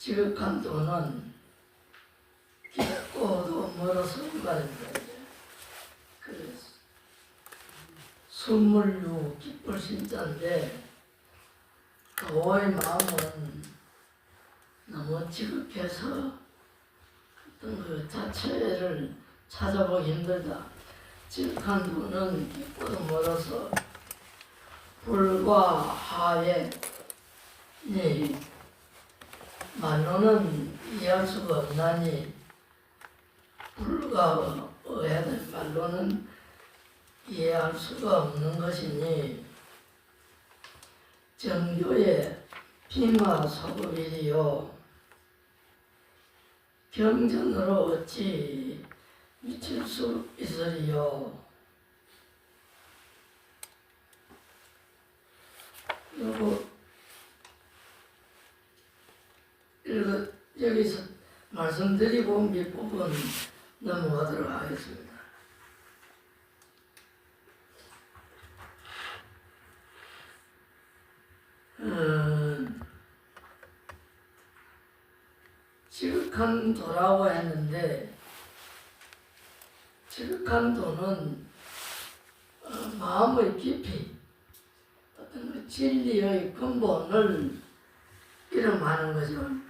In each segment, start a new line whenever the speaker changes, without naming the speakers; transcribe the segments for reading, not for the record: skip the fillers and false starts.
지극한 도는 깊고도 멀어서 가린다. 그래서 순물류 기쁠 신자인데 도의 마음은 너무 지극해서 어떤 그 자체를 찾아보기 힘들다. 지극한 도는 깊고도 멀어서 불과 하에 말로는 이해할 수가 없나니 불과 의에는 말로는 이해할 수가 없는 것이니 정교의 빙하 소급이리요 경전으로 어찌 미칠 수 있으리요. 여기서 말씀드리고 밑부분 넘어가도록 하겠습니다. 지극한 도라고 했는데 지극한 도는 마음의 깊이 어떤 그 진리의 근본을 이름하는 거죠.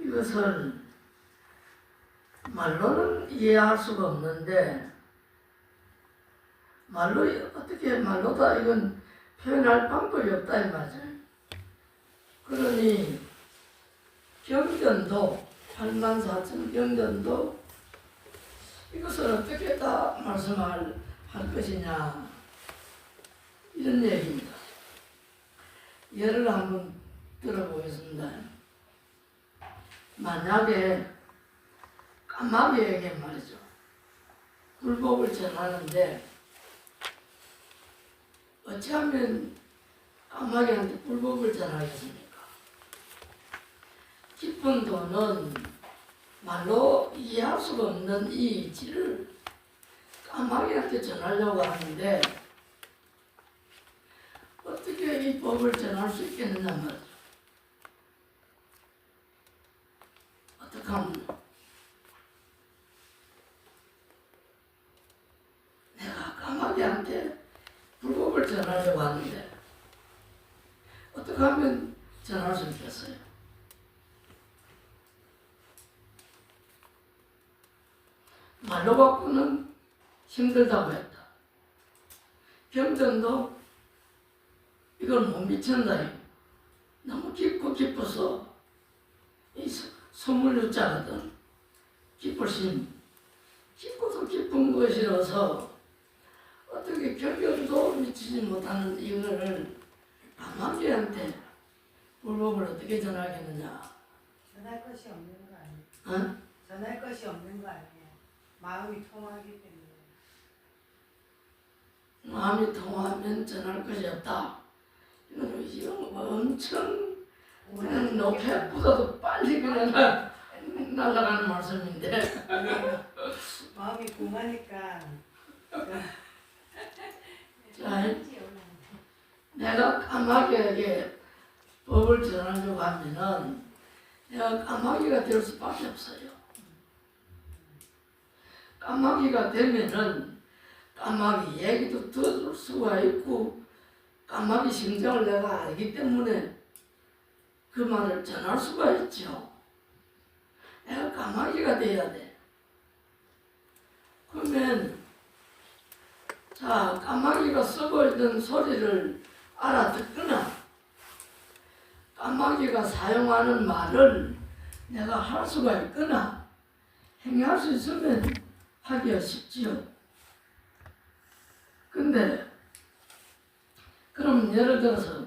이것을 말로는 이해할 수가 없는데 말로 어떻게 말로다 이건 표현할 방법이 없다 이 말이죠. 그러니 경전도 84,000 경전도 이것을 어떻게 다 말씀할 것이냐 이런 얘기입니다. 예를 한번 들어보겠습니다. 만약에 까마귀에게 말이죠. 불법을 전하는데 어찌하면 까마귀한테 불법을 전하겠습니까? 깊은 도는 말로 이해할 수가 없는 이 이치를 까마귀한테 전하려고 하는데 어떻게 이 법을 전할 수 있겠느냐 말이죠. 어떻게 하면 내가 까마귀한테 불법을 전하려고 하는데 어떻게 하면 전할 수 있겠어요? 말로 갖고는 힘들다고 했다. 경전도 이건 못 미친다. 너무 깊고 깊어서 이 소물유자거든. 깊으신 깊고도 깊은 것이라서 어떻게 경전도 미치지 못하는 이거를 까마귀한테 불법을 어떻게 전하겠느냐.
전할 것이 없는 거 아니에요?
어?
전할 것이 없는 거 아니에요? 마음이 통하기 때문에.
마음이 통하면 전할 것이 없다. 이건 엄청 그냥 로켓보다도 빨리 그냥 날아가는 말씀인데.
마음이 공하니까.
자, 내가 까마귀에게 법을 전하려고 하면은 내가 까마귀가 될 수밖에 없어요. 까마귀가 되면은 까마귀 얘기도 들을 수가 있고 까마귀 심정을 내가 알기 때문에 그 말을 전할 수가 있죠. 내가 까마귀가 돼야 돼. 그러면 자, 까마귀가 쓰고 있는 소리를 알아듣거나 까마귀가 사용하는 말을 내가 할 수가 있거나 행할 수 있으면 하기가 쉽지요. 근데 그럼 예를 들어서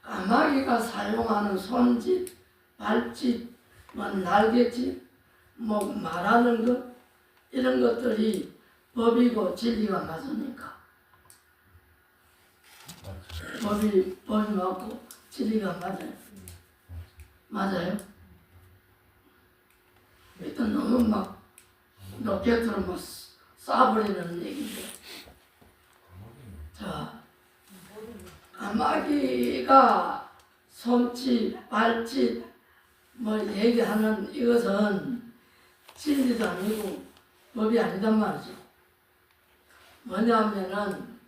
까마귀가 사용하는 손짓, 발짓, 날개짓, 말하는 것 이런 것들이 법이고 진리가 맞습니까? 법이 맞고 진리가 맞아요. 맞아요? 일단 너무 막 로켓으로 막 쏴버리는 얘기인데. 자, 까마귀가 손짓, 발짓, 뭐 얘기하는 이것은 진리도 아니고 법이 아니단 말이죠. 뭐냐면은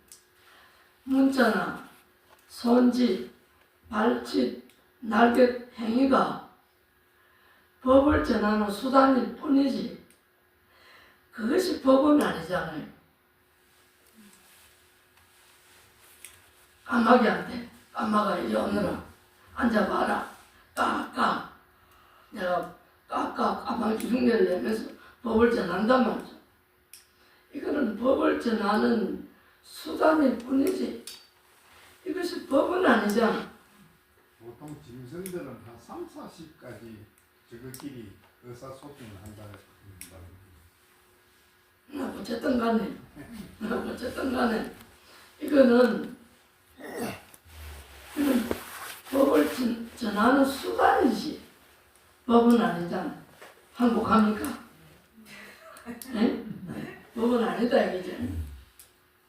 문자나 손짓, 발짓, 날개 행위가 법을 전하는 수단일 뿐이지 그것이 법은 아니잖아요. 까마귀한테 까마가 이리 오너라 앉아봐라 까까 내가 까까 까마귀 흉내를 내면서 법을 전한단 말이죠. 이거는 법을 전하는 수단일 뿐이지 이것이 법은 아니잖아.
보통 짐승들은 한 3, 40까지 저희끼리 의사소통을 한다.
어쨌든 간에 어쨌든 간에 이거는 법을 전하는 수단이지 법은 아니잖아. 항복합니까? 네? 법은 아니다 이거죠.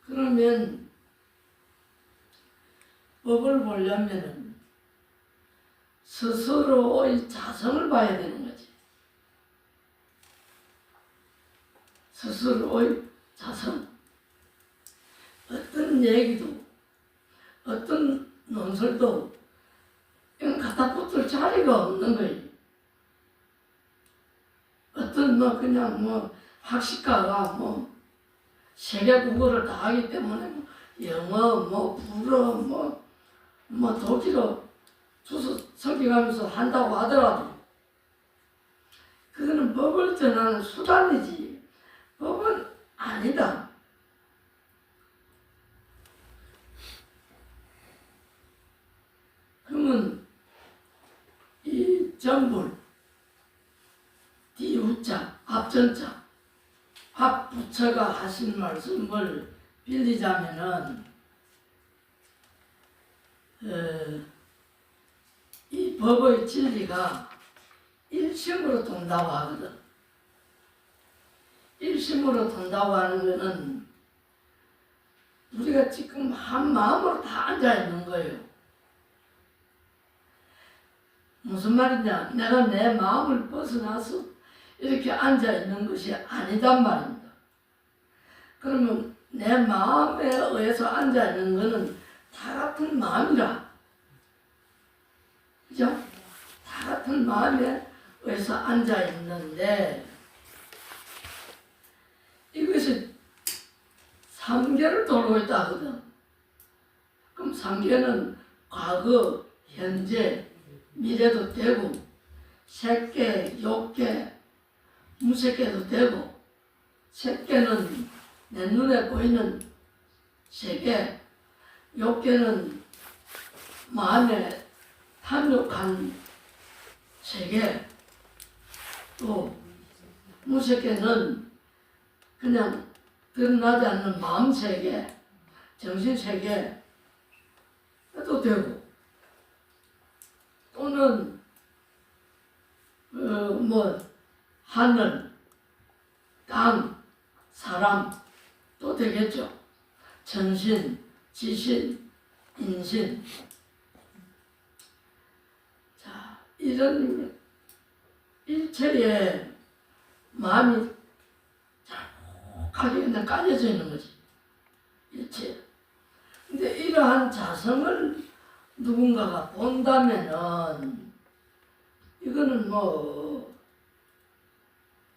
그러면 법을 보려면은 스스로의 자성을 봐야 되는 거지. 스스로의 자성. 어떤 얘기도 어떤 논설도 이건 갖다 붙을 자리가 없는 거예요. 어떤 뭐 그냥 뭐 학식가가 뭐 세계 국어를 다 하기 때문에 뭐 영어 뭐 불어 뭐 독일어 주소 섬기면서 한다고 하더라도 그거는 법을 전하는 수단이지 법은 아니다. 그러면 이 전불 뒤우자 앞전자 앞부처가 하신 말씀을 빌리자면은 이 법의 진리가 일심으로 돈다고 하거든. 일심으로 돈다고 하는 거는 우리가 지금 한 마음으로 다 앉아 있는 거예요. 무슨 말이냐? 내가 내 마음을 벗어나서 이렇게 앉아 있는 것이 아니단 말입니다. 그러면 내 마음에 의해서 앉아 있는 것은 다 같은 마음이라. 그죠? 다 같은 마음에 의해서 앉아 있는데 이것이 삼계를 돌고 있다 하거든. 그럼 삼계는 과거, 현재, 미래도 되고 색계, 욕계, 무색계도 되고 색계는 내 눈에 보이는 세계, 욕계는 마음에 탐욕한 세계, 또 무색계는 그냥 드러나지 않는 마음 세계, 정신 세계도 되고 또는 뭐 하늘, 땅, 사람 또 되겠죠. 천신, 지신, 인신. 자, 이런 일체의 마음이 자욱하게 그냥 깔려져 있는 거지. 일체. 근데 이러한 자성을 누군가가 본다면은 이거는 뭐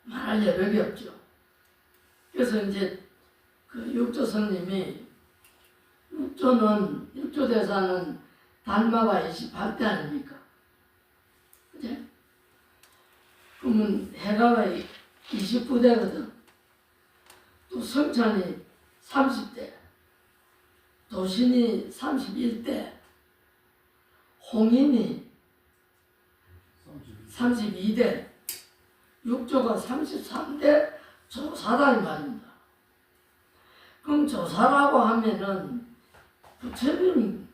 말할 여력이 없죠. 그래서 이제 그 육조 스님이 육조대사는 달마가 28대 아닙니까? 그제? 그러면 해가가 29대거든. 또 성찬이 30대, 도신이 31대, 홍인이 32대, 육조가 33대 조사다 이 말입니다. 그럼 조사라고 하면은 부처님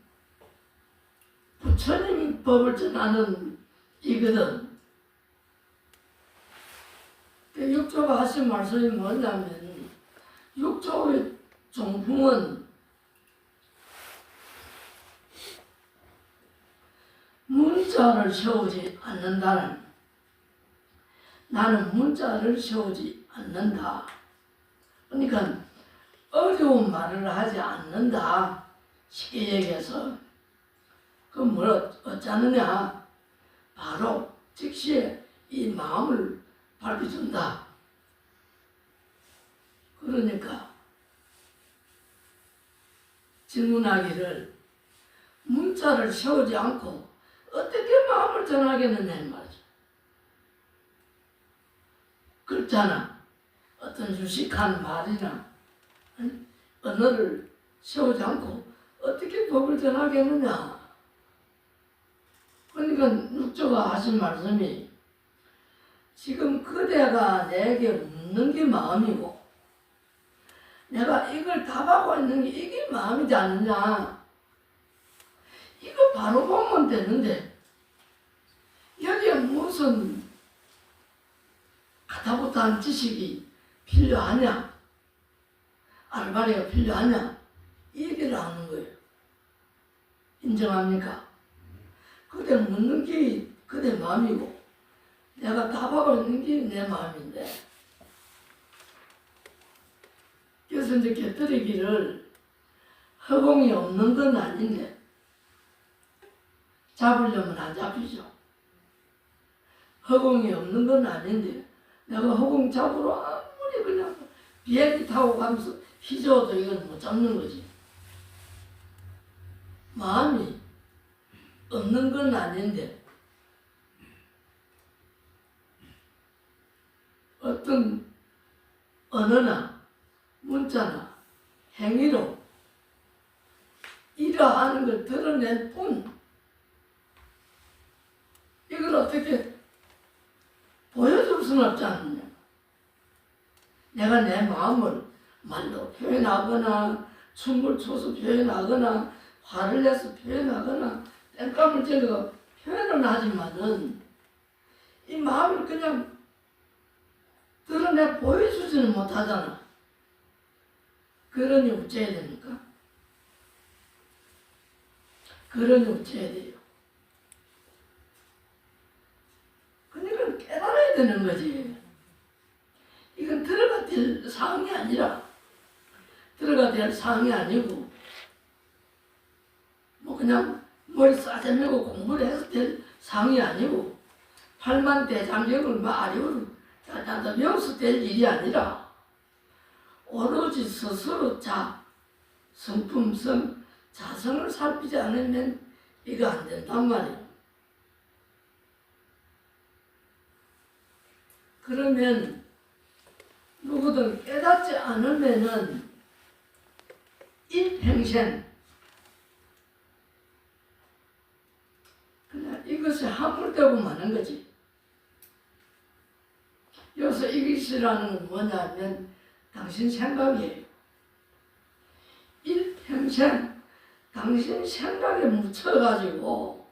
법을 전하는 이거든. 육조가 하신 말씀이 뭐냐면 육조의 종풍은 문자를 세우지 않는다는 나는 문자를 세우지 않는다. 그러니까 어려운 말을 하지 않는다. 쉽게 얘기해서. 그럼 뭘 어쩌느냐? 바로 즉시에 이 마음을 밝혀준다. 그러니까 질문하기를 문자를 세우지 않고 어떻게 마음을 전하겠느냐 이 말이죠. 그렇잖아. 어떤 유식한 말이나 언어를 세우지 않고 어떻게 법을 전하겠느냐. 그러니까 육조가 하신 말씀이 지금 그대가 내게 묻는 게 마음이고 내가 이걸 답하고 있는 게 이게 마음이지 않느냐. 이거 바로 보면 되는데 여기에 무슨 가타부타한 지식이 필요하냐, 알바리가 필요하냐, 이 얘기를 하는 거예요. 인정합니까? 그대 묻는 게 그대 마음이고 내가 답하고 있는 게 내 마음인데, 그래서 이제 곁들이기를 허공이 없는 건 아닌데 잡으려면 안 잡히죠. 허공이 없는 건 아닌데 내가 허공 잡으러 아무리 그냥 비행기 타고 가면서 휘저어도 이건 못 잡는 거지. 마음이 없는 건 아닌데 어떤 언어나 문자나 행위로 이러하는 걸 드러낼 뿐 이걸 어떻게 보여줄 수는 없지 않느냐. 내가 내 마음을 말로 표현하거나 춤을 춰서 표현하거나 화를 내서 표현하거나 땡감을 질러 표현은 하지만은 이 마음을 그냥 드러내 보여주지는 못하잖아. 그러니 어째야 됩니까? 그러니 어째야 돼요? 그러니까 깨달아야 되는 거지. 이건 들어가 될 사항이 아니라, 들어가 될 사항이 아니고, 뭐 그냥 머리 싸대밀고 공부를 해서 될 사항이 아니고, 팔만대장경을 마리오를 다다 배워서 될 일이 아니라, 오로지 스스로 성품성, 자성을 살피지 않으면 이거 안 된단 말이에요. 그러면 누구든 깨닫지 않으면은 일평생 그냥 이것이 함몰되고 마는 거지. 여기서 이것이라는 건 뭐냐면 당신 생각이에요. 일평생 당신 생각에 묻혀가지고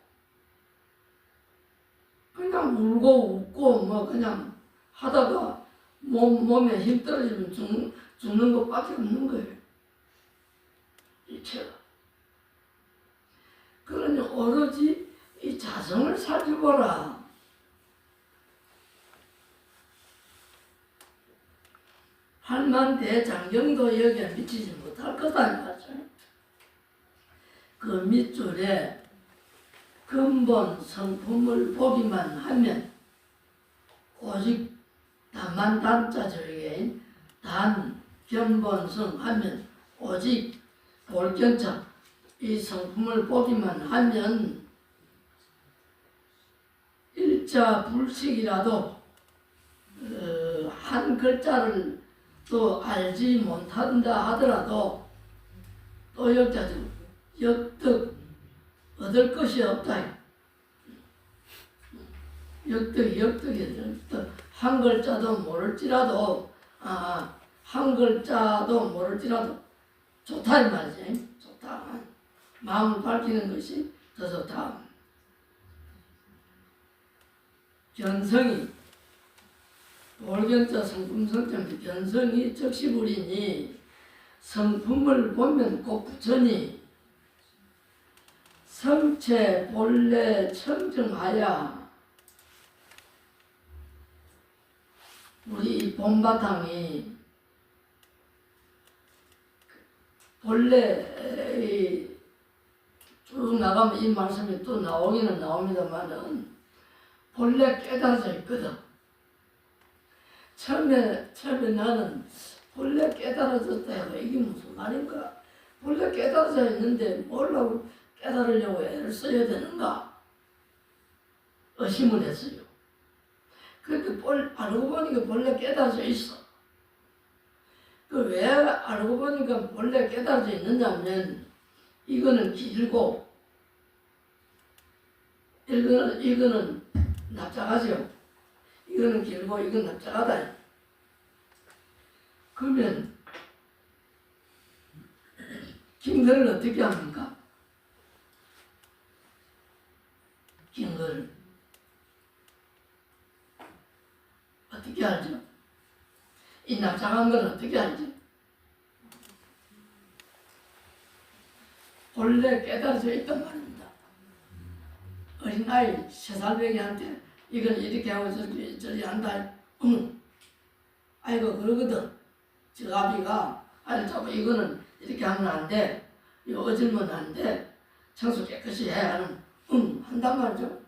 그냥 울고 웃고 뭐 그냥 하다가 몸에 힘 떨어지면 죽는 것밖에 없는 거예요. 일체가. 그러니 오로지 이 자성을 살펴보라. 팔만대장경도 여기에 미치지 못할 거다 이 말이죠. 그 밑줄에 근본 성품을 보기만 하면 오직 다만 단자절개 단 견본성 하면 오직 볼견자 이 성품을 보기만 하면 일자 불식이라도 한 글자를 또 알지 못한다 하더라도 또 역득 얻을 것이 없다. 역득이 한 글자도 모를지라도 한 글자도 모를지라도 좋다 이 말이지. 좋다. 마음을 밝히는 것이 더 좋다. 견성이 볼견자 성품성자면 견성이 적시불이니 성품을 보면 곧 부처니 성체 본래 청정하야 우리 이 본바탕이 본래 쭉 나가면 이 말씀이 또 나오기는 나옵니다만은 본래 깨달아져 있거든. 처음에 나는 본래 깨달아졌다 해가 이게 무슨 말인가? 본래 깨달아져 있는데 뭐라고 깨달으려고 애를 써야 되는가? 의심을 했어요. 그런데 알고 보니까 본래 깨달아져 있어. 그 왜 알고 보니까 본래 깨달아져 있느냐면 이거는 길고 이거는 납작하죠. 이거는 길고 이건 납작하다. 그러면 긴 거를 어떻게 합니까? 긴 거를 어떻게 알죠? 이 납작한 건 어떻게 알지? 본래 깨달아져 있단 말입니다. 어린아이 3살배기한테 이건 이렇게 하고 저리 한다. 아이고 그러거든. 저 아비가 아이 자꾸 이거는 이렇게 하면 안 돼. 이거 어질면 안 돼. 청소 깨끗이 해 하는 한단 말이죠.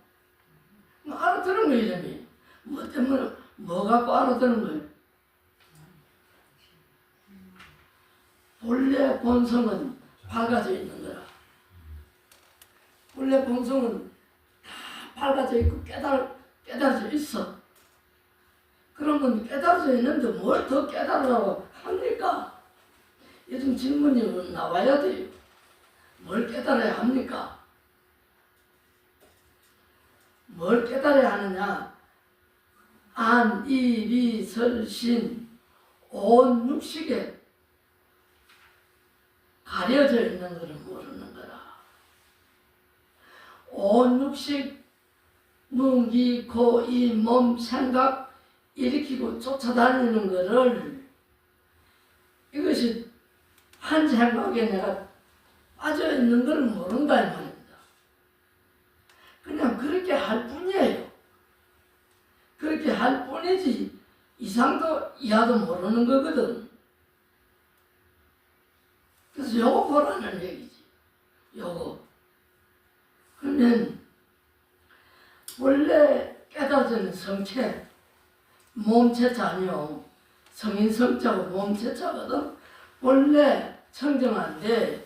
뭐 알아들은 거 이름이. 뭐 때문에 뭐 갖고 알아들은 거예요. 본래 본성은 밝아져 있는 거라. 본래 본성은 다 밝아져 있고 깨달아져 있어. 그러면 깨달아져 있는데 뭘 더 깨달으라고 합니까? 요즘 질문이 나와야 돼요. 뭘 깨달아야 합니까? 뭘 깨달아야 하느냐? 안, 이, 리, 설, 신, 온 육식에 가려져 있는 것을 모르는 거라. 온 육식, 눈, 귀, 코, 이, 몸, 생각 일으키고 쫓아다니는 것을 이것이 한 생각에 내가 빠져 있는 걸 모른다 이 말입니다. 그냥 그렇게 할 뿐이에요. 그렇게 할 뿐이지 이상도 이하도 모르는 거거든. 그래서 요거 보라는 얘기지. 요거. 그러면 원래 깨달아지는 성체, 몸체차 아니요. 성인 성자고 몸체차거든. 원래 청정한데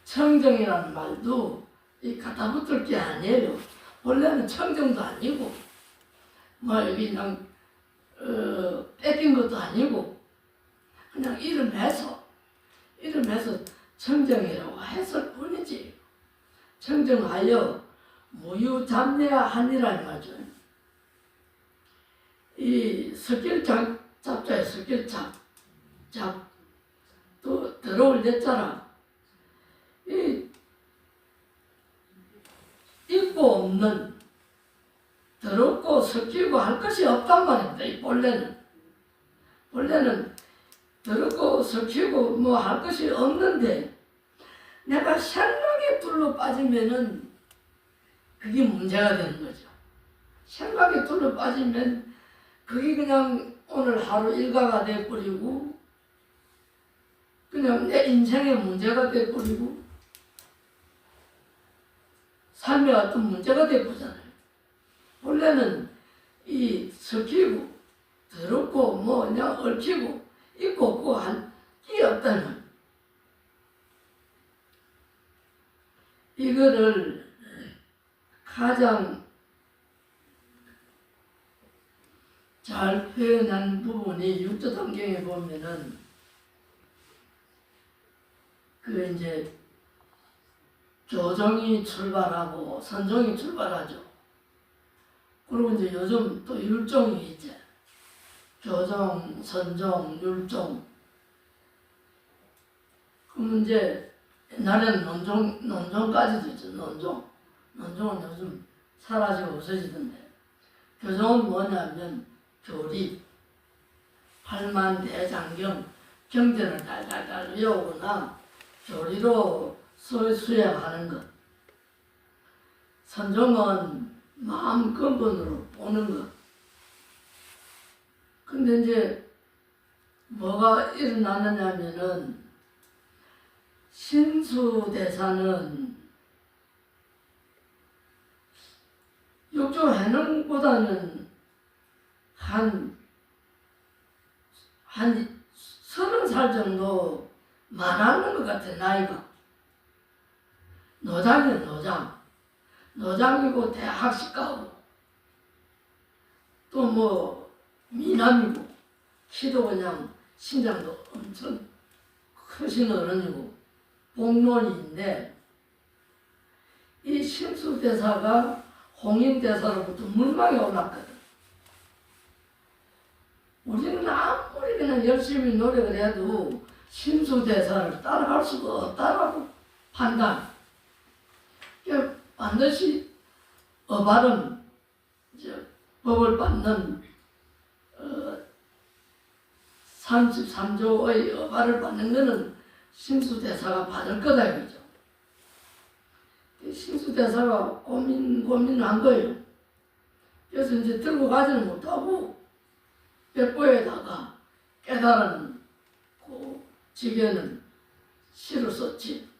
청정이라는 말도 이 갖다 붙을 게 아니에요. 원래는 청정도 아니고 뭐 여기 그냥 뺏긴 것도 아니고 그냥 이름해서 청정이라고 했을 뿐이지. 청정하여 무유잡내하니라 이 말이죠. 이 석길잡자에 석길잡 또 들어올 됐잖아. 이 있고 없는 더럽고 섞이고 할 것이 없단 말입니다. 이 본래는 더럽고 섞이고 뭐 할 것이 없는데 내가 생각에 둘러 빠지면은 그게 문제가 되는 거죠. 생각에 둘러 빠지면 그게 그냥 오늘 하루 일과가 돼버리고 그냥 내 인생의 문제가 돼버리고 삶의 어떤 문제가 돼버리잖아요. 원래는 이 섞이고 더럽고 뭐 그냥 얽히고 있고 없고 한 게 없다는 이거를 가장 잘 표현한 부분이 육조단경에 보면은 그 이제 교정이 출발하고 선종이 출발하죠. 그리고 이제 요즘 또 율종이 있지. 교정, 선종, 율종. 그럼 이제 옛날에는 논종까지도 있죠. 논종은 요즘 사라지고 없어지던데. 교정은 뭐냐면 교리, 팔만대장경, 경전을 달달달 외우거나 교리로 수행하는 것. 선종은 마음 근본으로 보는 것. 근데 이제 뭐가 일어나느냐면은 신수대사는 육조 해능보다는 한 30살 정도 많았는 것 같아, 나이가. 노장이야, 노장. 노장이고 대학식 가고 또 뭐 미남이고 키도 그냥 신장도 엄청 크신 어른이고 복론인데 이 신수대사가 홍인대사로부터 물망에 올랐거든. 우리는 아무리 그냥 열심히 노력을 해도 신수대사를 따라갈 수가 없다라고 판단. 반드시 어바름 법을 받는 33조의 어바를 받는 것은 신수대사가 받을 거다 이거죠. 신수대사가 고민을 한 거예요. 그래서 이제 들고 가지는 못하고 벽보에다가 깨달은 그 지게는 시를 썼지.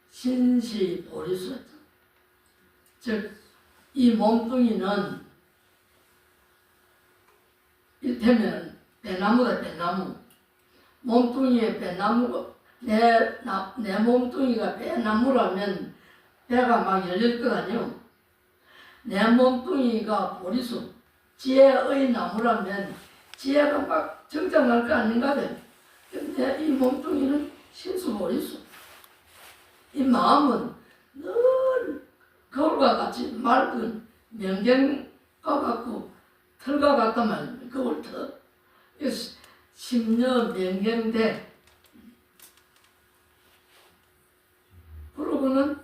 신시보리수였죠. 즉, 이 몸뚱이는 이를테면 배나무다, 배나무. 몸뚱이에 배나무가, 내 몸뚱이가 배나무라면 배가 막 열릴 거 아니요. 내 몸뚱이가 보리수, 지혜의 나무라면 지혜가 막 정장할 거 아닌가 돼. 근데 이 몸뚱이는 신수보리수. 이 마음은 늘 거울과 같이 맑은 명경과 같고 털과 같단 말입니다. 거울털. 심려 명경대. 그러고는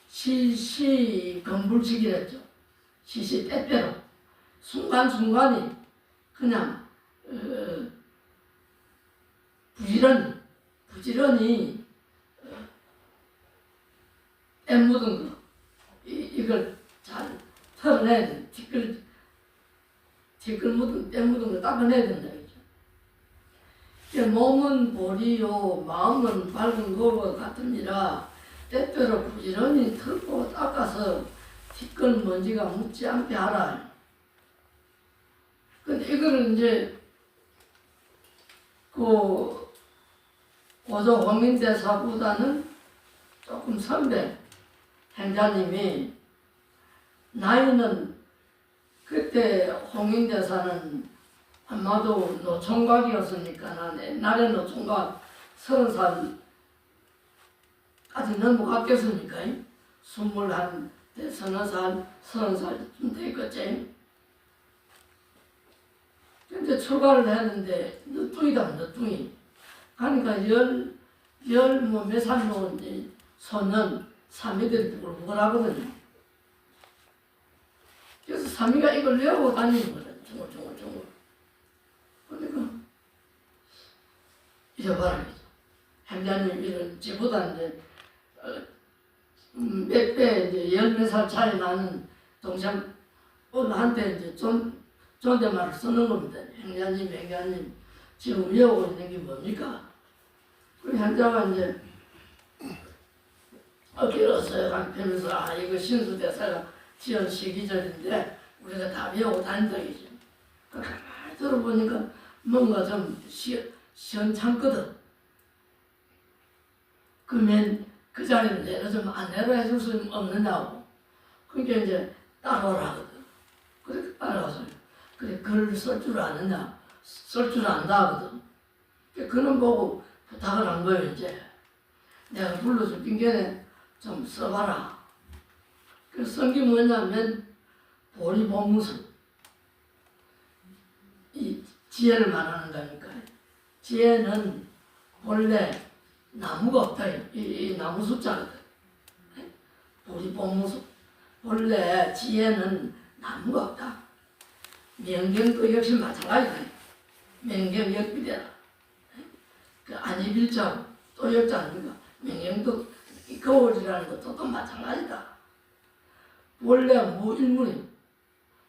시시건불식이랬죠. 시시 때때로 순간순간이 그냥 부지런히 때 묻은 거 이걸 잘 털어내야 돼. 티끌 묻은 때 묻은 거 닦아내야 된다 이죠. 몸은 보리요 마음은 밝은 거와 같으니라 때때로 부지런히 털고 닦아서 티끌 먼지가 묻지 않게 하라. 근데 이거는 이제 그 고조 홍인대사보다는 조금 선배 행자님이 나이는 그때 홍인대사는 아마도 노총각이었으니까 난 옛날에 노총각 30살까지 넘어갔겠습니까? 21, 30살, 30살쯤 됐겠지. 근데 출가를 했는데 늦둥이다, 늦둥이. 그러니까 몇 살 놓은 소년, 사미들이 부글부글하거든요. 그래서 사미가 이걸 외우고 다니는 거예요. 중얼중얼. 그러니까 잊어버려야죠. 행자님 이런 지보다 이제 몇 배 이제 10몇 살 차이 나는 동생 한테 이제 존댓말을 쓰는 겁니다. 행자님 지금 외우고 있는 게 뭡니까? 그 행자가 이제 어깨로서 한편에서 이거 신수대사가 지은 시기절인데 우리가 다 외우고 다닌다 이죠. 가만히 들어보니까 뭔가 좀 시원찮거든. 그러면 그 자리를 내려주면 안 내려해줄 수 없느냐고. 그러니까 이제 따라오라 하거든. 그렇게 따라와서 그래 글 쓸 줄 아느냐, 쓸 줄 안다 하거든. 그는 보고 부탁을 한 거예요. 이제 내가 불러줄 핑계에 좀 써봐라. 그 쓴 게 뭐냐면 보리보무술. 이 지혜를 말하는 거니까. 지혜는 원래 나무가 없다. 이 나무 숫자거든. 보리보무술. 원래 지혜는 나무가 없다. 명경도 역시 마찬가지다. 명경 역비대라. 그 안이빌자 또 역자 아닙니까? 명경도 이 거울이라는 것도 또 마찬가지다. 원래 무일문이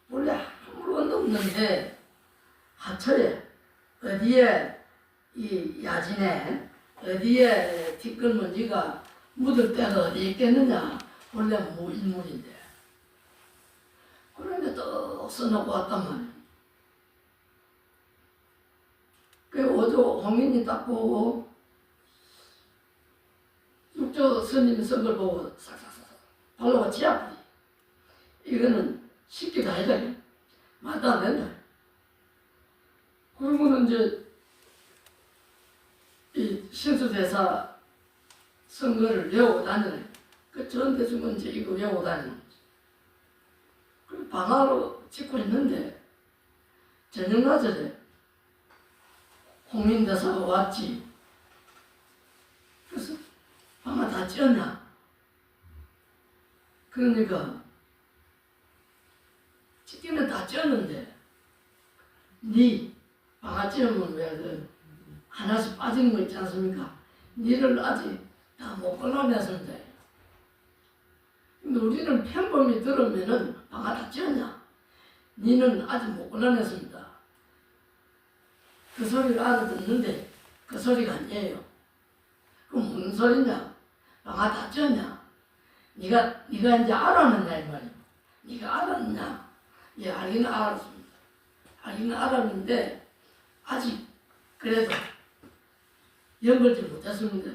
원래 아무런 번도 없는데 하초에 어디에 이 야진에 어디에 티끌먼지가 묻을 때가 어디 있겠느냐. 원래 무인물인데. 그런데 또 써놓고 왔단 말이야. 그 오조 홍인이 딱 보고 육조 스님이 쓴 걸 보고 싹싹싹 발로가 지압이 이거는 쉽게 다 해야 돼. 말도 안 된다. 그러고는 이제 이 신수대사 선거를 외우고 다니네. 그 전대중은 이제 이거 외우고 다니는 거지. 그 방화로 찍고 있는데 저녁나절에 홍인대사가 왔지. 그래서 방화 다 찌었냐? 그러니까 찍기는 다 찌었는데 니 방화 찌으면 왜 하나씩 빠지는 거 있지 않습니까? 니를 아직 다 못 골라냈습니다. 근데 우리는 편범이 들으면은 방화 다 찌었냐? 니는 아직 못 골라냈습니다. 그 소리를 알아듣는데 그 소리가 아니에요. 그럼 무슨 소리냐? 방화 다 찌었냐? 네가 이제 알았느냐 이 말이야. 네가 알았느냐? 예, 알기는 알았습니다. 알기는 알았는데 아직 그래도 연결지 못했습니다.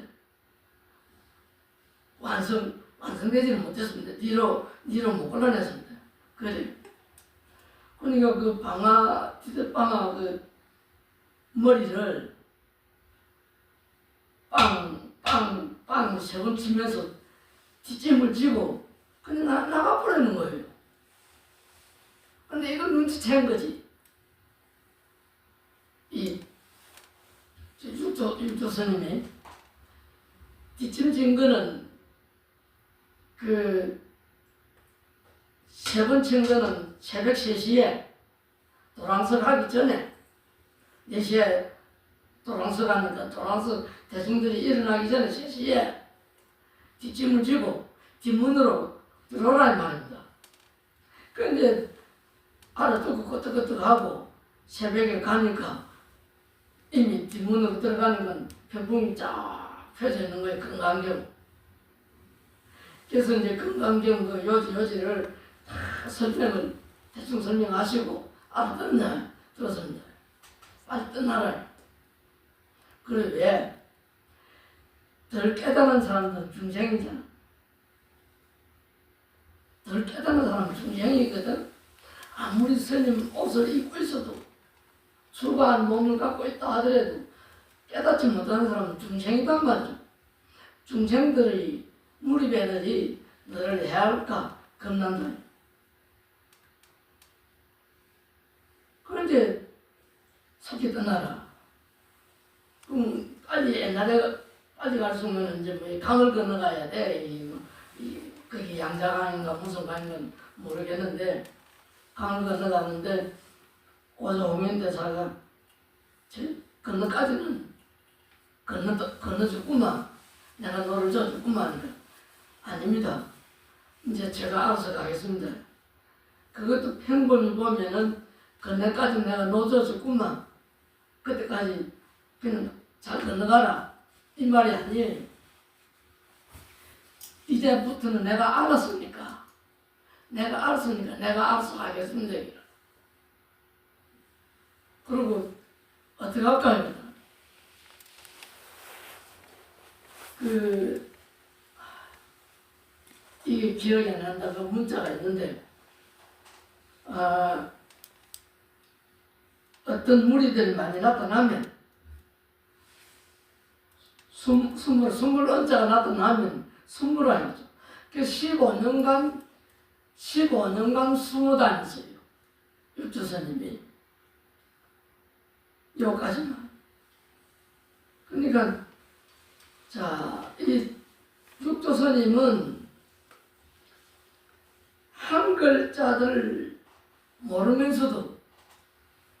완성되지는 못했습니다. 니로 못 골라냈습니다. 그래. 그러니까 그 디귿방아 그 머리를 빵 세 번 치면서 뒷짐을 지고 그냥 나가버리는 거예요. 근데 이걸 눈치챈 거지. 이 육조 스님이 뒷짐 진 거는 그 세 번 친 거는 새벽 3시에 도랑석 하기 전에 4시에 도랑석 하니까 도랑석 대중들이 일어나기 전에 3시에 뒷짐을 지고 뒷문으로 들어오라 이 말입니다. 그런데 알아듣고 끄떡끄떡하고 새벽에 가니까 이미 뒷문으로 들어가는 건 병풍이 쫙 펴져 있는 거예요. 금강경. 그래서 이제 금강경 그 요지를 다 설명을 대충 설명하시고 알아듣냐 들었습니다. 빨리 떠나라. 그래 왜? 덜 깨달은 사람은 중생이잖아. 덜 깨달은 사람은 중생이거든. 아무리 스님 옷을 입고 있어도 수고한 몸을 갖고 있다 하더라도 깨닫지 못하는 사람은 중생이단 말이죠. 중생들의 무리배들이 너를 해할까 겁난다. 그런데 속히 떠나라. 그럼 빨리 옛날에 빨리 갈 수 있으면 이제 뭐 강을 건너가야 돼. 그게 양자강인가 무슨 강인가 모르겠는데 강을 건너가는데 오조홍인대사가 건너까지는 건너줬구만. 내가 너를 줘줬구만. 아닙니다. 이제 제가 알아서 가겠습니다. 그것도 평범히 보면은 건너까지 내가 놓아줬구만. 그때까지 그냥 잘 건너가라. 이 말이 아니에요. 이제부터는 내가 알았으니까 내가 알아서 하겠습니다. 그리고 어떻게 할까요? 이게 기억이 안 난다. 그 문자가 있는데 어떤 무리들이 많이 나타나면 스물 언자가 나타나면 스물 아니죠. 그래서 15년간 숨어 다녔어요. 육조스님이 여기까지만. 그러니까 이 육조스님은 한 글자를 모르면서도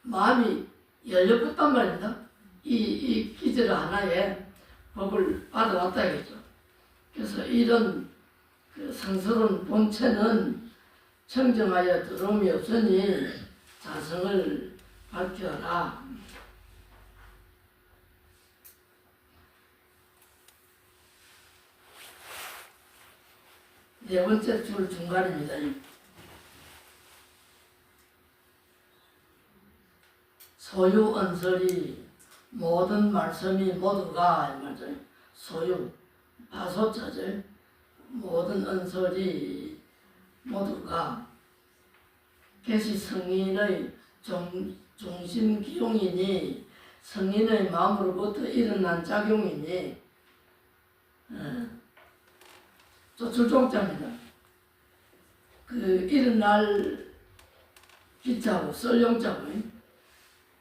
마음이 열려붙단 말입니다. 이 기절 하나에 법을 받아왔다 이거죠. 그래서 이런 그 성스러운 본체는 청정하여 들어옴이 없으니 자성을 밝혀라. 네 번째 줄 중간입니다. 소유 언설이 모든 말씀이 모두가 이 말이죠. 소유 파소자죠. 모든 언설이 모두가 계시 성인의 중심 기용이니 성인의 마음으로부터 일어난 작용이니 또 줄종자입니다. 그 일어날 기자고 쓸용자고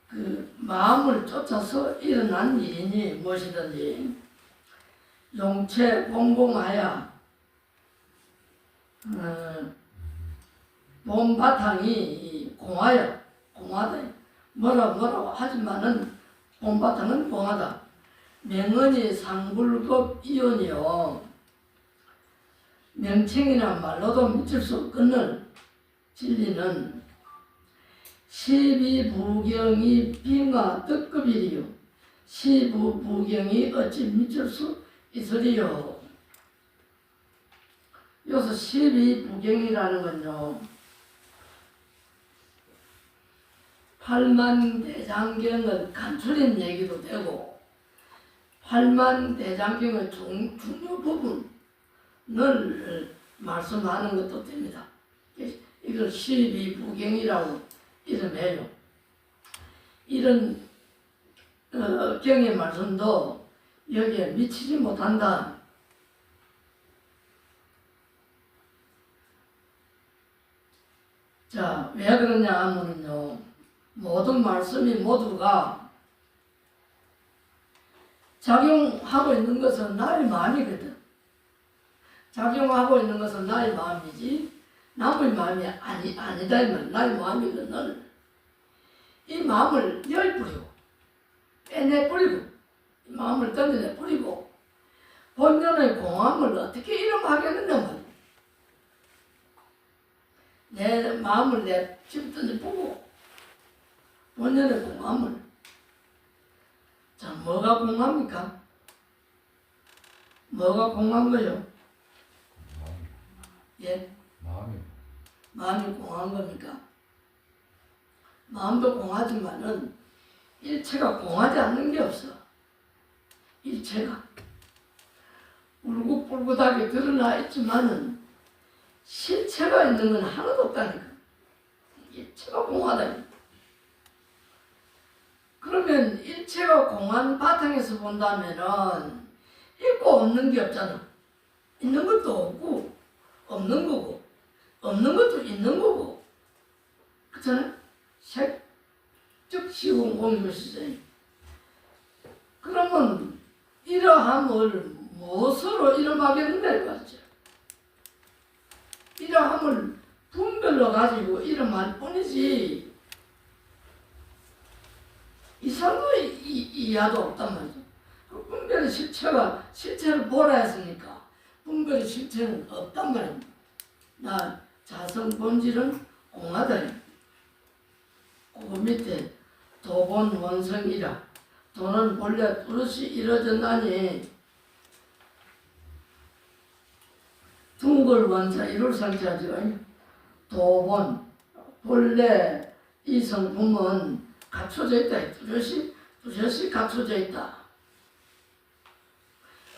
그 마음을 쫓아서 일어난 일이니 무엇이든지 용체 공공하여 본 바탕이 공하다 뭐라고 하지만은 본 바탕은 공하다. 명언이 상불급 이온이요 명칭이나 말로도 미칠 수 없거늘 진리는 12부경이 빙하 뜻급이리요 시부부경이 어찌 미칠 수 있으리요. 여기서 12부경이라는 건요 8만대장경을 간추린 얘기도 되고 8만대장경의 중요 부분을 말씀하는 것도 됩니다. 이걸 12부경이라고 이름해요. 이런 경의 말씀도 여기에 미치지 못한다. 자, 왜 그러냐 하면요 모든 말씀이 모두가 작용하고 있는 것은 나의 마음이거든. 작용하고 있는 것은 나의 마음이지 남의 마음이 아니다 이 말. 나의 마음이거든. 이 마음을 열뿌리고 빼내뿌리고 이 마음을 던져내뿌리고 본연의 공함을 어떻게 이름하겠느냐 말이야. 내 마음을 내 집든지 보고 본연의 공함을. 자, 뭐가 공합니까? 뭐가 공한 거요? 예? 마음이 공한 겁니까? 마음도 공하지만은 일체가 공하지 않는 게 없어. 일체가 울긋불긋하게 드러나 있지만은 실체가 있는 건 하나도 없다니까. 일체가 공하다니까. 그러면 일체가 공한 바탕에서 본다면은 있고 없는 게 없잖아. 있는 것도 없고 없는 거고 없는 것도 있는 거고 그렇잖아요. 색즉 시공 공유시죠. 그러면 이러함을 무엇으로 이름하겠는데 말이죠. 이러함을 분별로 가지고 이름할 뿐이지 이상의 이하도 없단 말이죠. 그 분별의 실체를 보라 했으니까 분별의 실체는 없단 말입니다. 나 자성 본질은 공하다. 그 밑에 도본 원성이라 도는 본래 뚜렷이 이루어졌나니 둥글 원사 이룰 상자죠. 도본 본래 이 성품은 갖춰져 있다. 뚜렷이 갖춰져 있다.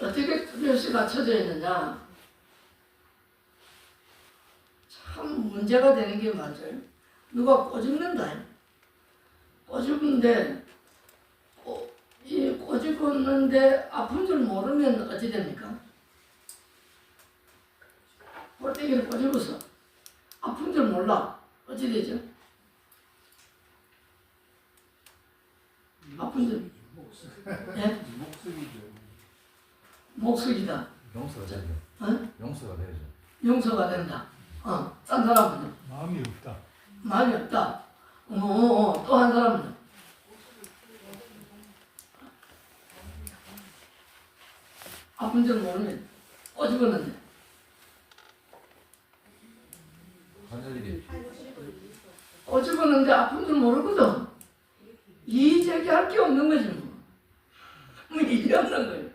어떻게 뚜렷이 갖춰져 있느냐? 참 문제가 되는 게 맞아요. 누가 꼬집는다. 꼬집는데 이 꼬집었는데 아픈 줄 모르면 어찌 됩니까? 꼴대기를 꼬집어서 아픈 줄 몰라. 어찌 되죠? 아픈 줄. 예?
목숨이죠.
목석이다.
용서가 되죠.
어?
용서가 되죠.
용서가 된다. 딴 사람은요?
마음이 없다.
마음이 없다. 또 한 사람은요? 아픈 줄 모르면 꼬집었는데.
하늘이
꼬집었는데 아픈 줄 모르거든. 이의제기할 게 없는 거지 뭐. 일이 없는 거예요.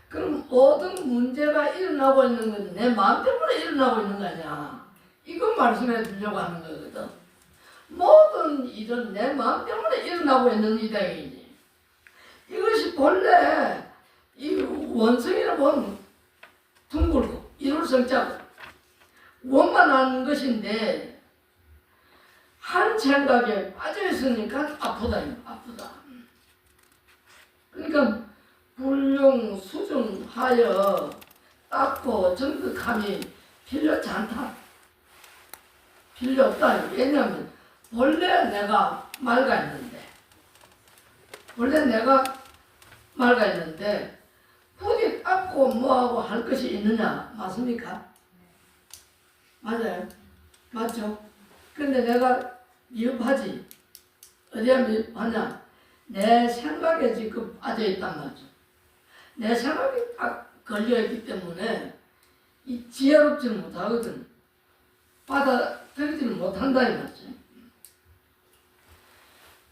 그럼 모든 문제가 일어나고 있는 건 내 마음 때문에 일어나고 있는 거 아니야. 이거 말씀해 주려고 하는 거거든. 모든 일은 내 마음 때문에 일어나고 있는 이야기지. 이것이 본래 이 원성이라 보면 둥글고 이룰성자고 원만한 것인데 한 생각에 빠져 있으니까 아프다. 아프다. 그러니까 불용 수중하여 닦고 정득함이 필요치 않다. 필요 없다. 왜냐하면 원래 내가 맑아 있는데 부디 닦고 뭐하고 할 것이 있느냐. 맞습니까? 맞아요. 맞죠? 근데 내가 미흡하지. 어디가 미흡하냐? 내 생각에 지금 빠져있단 말이죠. 내 생각이 딱 걸려있기 때문에 이 지혜롭지는 못하거든. 받아들이지는 못한다 이 말이지.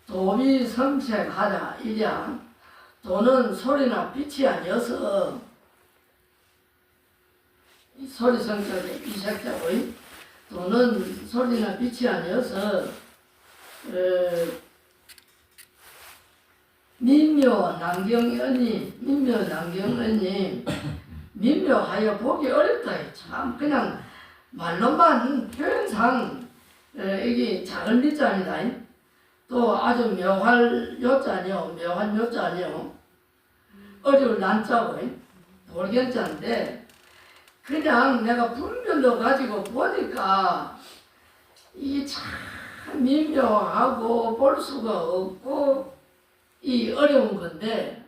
도비 성책하자 이랴. 도는 소리나 빛이 아니어서 소리 성격의 이색자고 도는 소리나 빛이 아니어서 민묘 남경언니 민묘하여 보기 어렵다. 참 그냥 말로만 표현상 이게 작은 밑자입니다. 또 아주 묘할 요자 아니요 어려울 난자고 돌견자인데 그냥 내가 분별로 가지고 보니까 이게 참 미묘하고 볼 수가 없고 이 어려운 건데